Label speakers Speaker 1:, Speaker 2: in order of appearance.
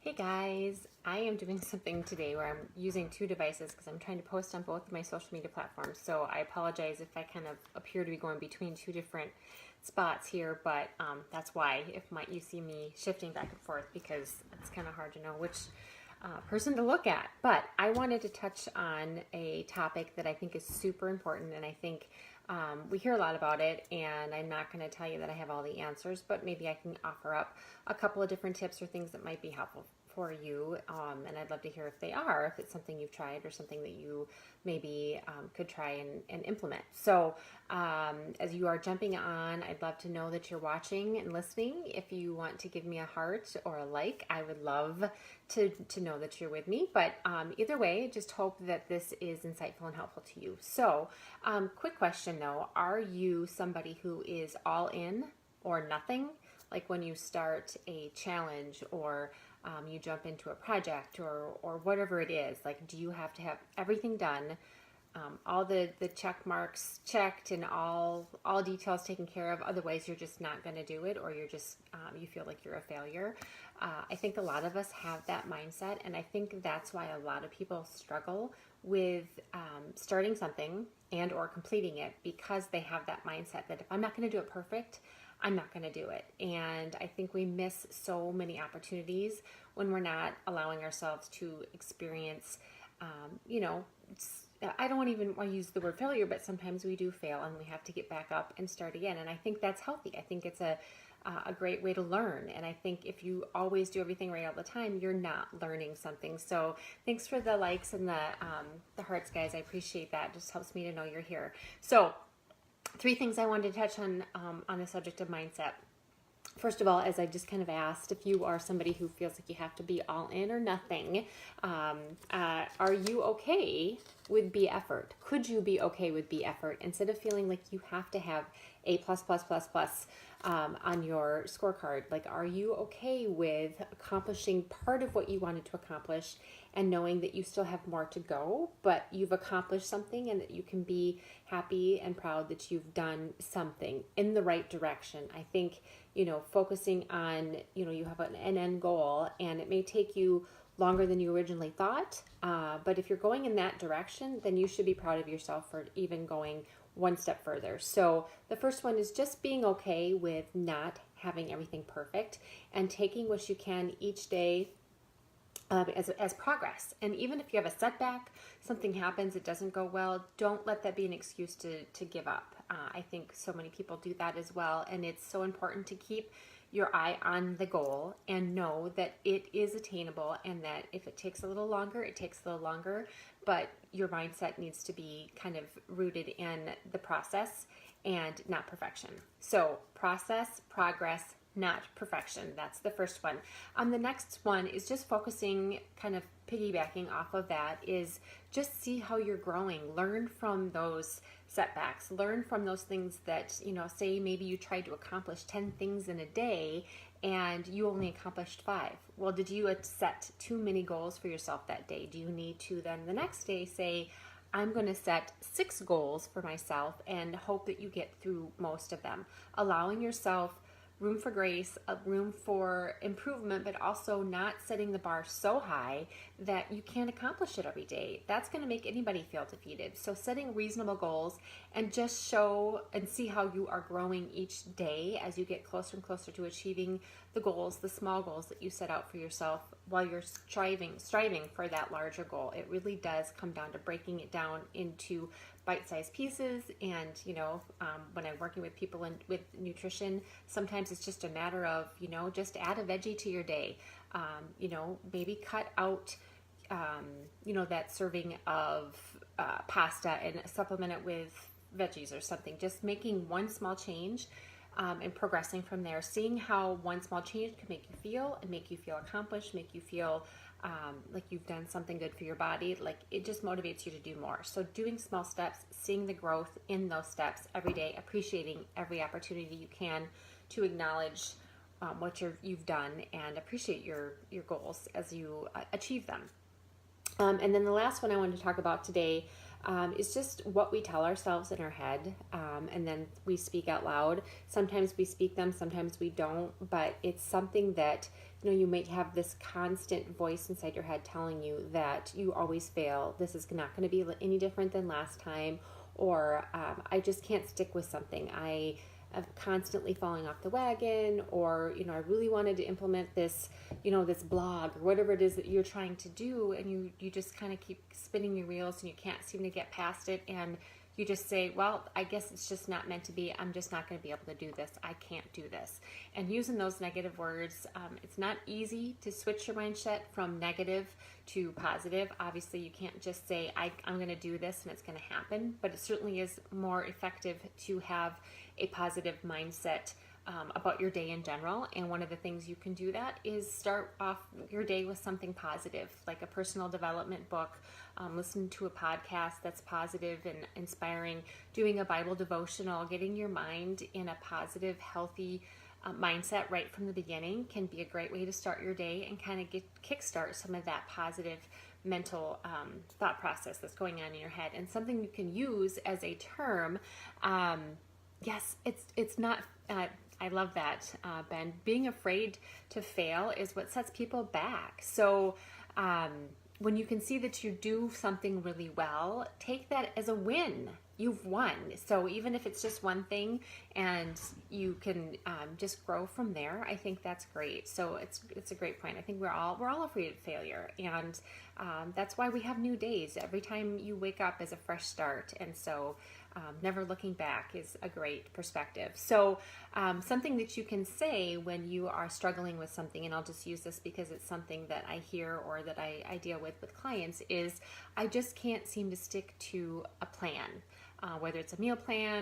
Speaker 1: Hey guys, I am doing something today where I'm using two devices because I'm trying to post on both of my social media platforms. So I apologize if I kind of appear to be going between two different spots here, but that's why you see me shifting back and forth because it's kind of hard to know which person to look at. But I wanted to touch on a topic that I think is super important, and I think we hear a lot about it, and I'm not going to tell you that I have all the answers, but maybe I can offer up a couple of different tips or things that might be helpful for you, and I'd love to hear if they are, if it's something you've tried or something that you maybe could try and implement. So as you are jumping on, I'd love to know that you're watching and listening. If you want to give me a heart or a like, I would love to know that you're with me. But either way, just hope that this is insightful and helpful to you. So quick question though, are you somebody who is all in or nothing? Like when you start a challenge or you jump into a project or whatever it is, like do you have to have everything done, all the check marks checked and all details taken care of, otherwise you're just not going to do it, or you're just you feel like you're a failure? I think a lot of us have that mindset, and I think that's why a lot of people struggle with starting something and or completing it, because they have that mindset that if I'm not going to do it perfect, I'm not going to do it. And I think we miss so many opportunities when we're not allowing ourselves to experience, I don't even want to use the word failure, but sometimes we do fail and we have to get back up and start again. And I think that's healthy. I think it's a great way to learn. And I think if you always do everything right all the time, you're not learning something. So thanks for the likes and the hearts, guys. I appreciate that. It just helps me to know you're here. So three things I wanted to touch on the subject of mindset. First of all, as I just kind of asked, if you are somebody who feels like you have to be all in or nothing, are you okay with B effort? Could you be okay with B effort instead of feeling like you have to have A plus plus plus plus on your scorecard? Like, are you okay with accomplishing part of what you wanted to accomplish and knowing that you still have more to go, but you've accomplished something and that you can be happy and proud that you've done something in the right direction? I think, focusing on, you have an end goal and it may take you longer than you originally thought, but if you're going in that direction, then you should be proud of yourself for even going one step further. So the first one is just being okay with not having everything perfect and taking what you can each day as progress. And even if you have a setback, something happens, it doesn't go well, don't let that be an excuse to give up. I think so many people do that as well, and it's so important to keep your eye on the goal and know that it is attainable, and that if it takes a little longer, it takes a little longer, but your mindset needs to be kind of rooted in the process and not perfection. So process, progress, not perfection. That's the first one. The next one is just focusing, kind of piggybacking off of that, is just see how you're growing. Learn from those setbacks. Learn from those things that, say maybe you tried to accomplish 10 things in a day and you only accomplished 5. Well, did you set too many goals for yourself that day? Do you need to then the next day say, I'm going to set 6 goals for myself and hope that you get through most of them? Allowing yourself room for grace, a room for improvement, but also not setting the bar so high that you can't accomplish it every day. That's going to make anybody feel defeated. So setting reasonable goals and just show and see how you are growing each day as you get closer and closer to achieving the goals, the small goals that you set out for yourself while you're striving for that larger goal. It really does come down to breaking it down into bite-sized pieces. And when I'm working with people with nutrition, sometimes it's just a matter of just add a veggie to your day. Maybe cut out that serving of pasta and supplement it with veggies or something. Just making one small change and progressing from there, seeing how one small change can make you feel and make you feel accomplished, make you feel like you've done something good for your body. Like, it just motivates you to do more. So doing small steps, seeing the growth in those steps every day, appreciating every opportunity you can to acknowledge what you've done and appreciate your goals as you achieve them. And then the last one I wanted to talk about today is just what we tell ourselves in our head, and then we speak out loud. Sometimes we speak them, sometimes we don't, but it's something that, you might have this constant voice inside your head telling you that you always fail. This is not going to be any different than last time, or I just can't stick with something. I am constantly falling off the wagon, or I really wanted to implement this, this blog or whatever it is that you're trying to do, and you just kind of keep spinning your wheels and you can't seem to get past it, and you just say, well, I guess it's just not meant to be. I'm just not going to be able to do this. I can't do this. And using those negative words, it's not easy to switch your mindset from negative to positive. Obviously, you can't just say, I'm going to do this and it's going to happen, but it certainly is more effective to have a positive mindset about your day in general. And one of the things you can do that is start off your day with something positive, like a personal development book, listening to a podcast that's positive and inspiring, doing a Bible devotional, getting your mind in a positive, healthy mindset right from the beginning can be a great way to start your day and kind of kickstart some of that positive mental thought process that's going on in your head. And something you can use as a term, yes, it's not... I love that, Ben. Being afraid to fail is what sets people back. So when you can see that you do something really well, take that as a win. You've won. So even if it's just one thing and you can just grow from there, I think that's great. So it's a great point. I think we're all afraid of failure, and that's why we have new days. Every time you wake up is a fresh start, and so never looking back is a great perspective. So something that you can say when you are struggling with something, and I'll just use this because it's something that I hear or that I deal with clients, is I just can't seem to stick to a plan, whether it's a meal plan